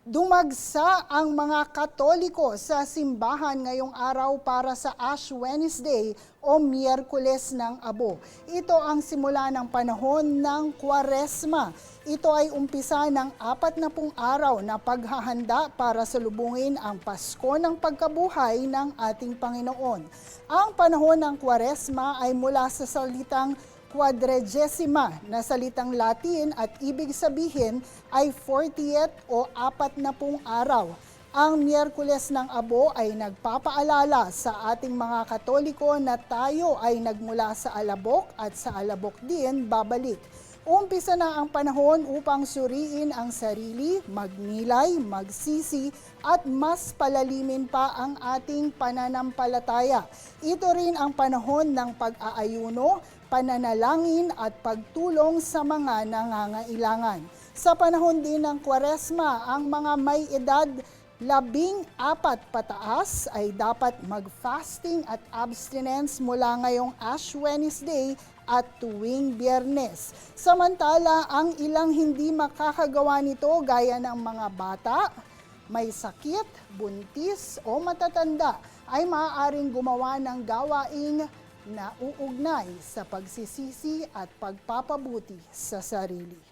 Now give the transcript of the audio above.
Dumagsa ang mga Katoliko sa simbahan ngayong araw para sa Ash Wednesday o Miyerkules ng Abo. Ito ang simula ng panahon ng Kwaresma. Ito ay umpisa ng 40 araw na paghahanda para salubungin ang Pasko ng pagkabuhay ng ating Panginoon. Ang panahon ng Kwaresma ay mula sa salitang Quadragesima na salitang Latin at ibig sabihin ay 40th o 40 araw. Ang Miyerkules ng Abo ay nagpapaalala sa ating mga Katoliko na tayo ay nagmula sa alabok at sa alabok din babalik. Umpisa na ang panahon upang suriin ang sarili, magnilay, magsisi at mas palalimin pa ang ating pananampalataya. Ito rin ang panahon ng pag-aayuno, pananalangin at pagtulong sa mga nangangailangan. Sa panahon din ng Kwaresma, ang mga may edad 14 pataas ay dapat mag-fasting at abstinence mula ngayong Ash Wednesday at tuwing Biyernes. Samantala, ang ilang hindi makakagawa nito gaya ng mga bata, may sakit, buntis o matatanda ay maaaring gumawa ng gawaing na uugnay sa pagsisisi at pagpapabuti sa sarili.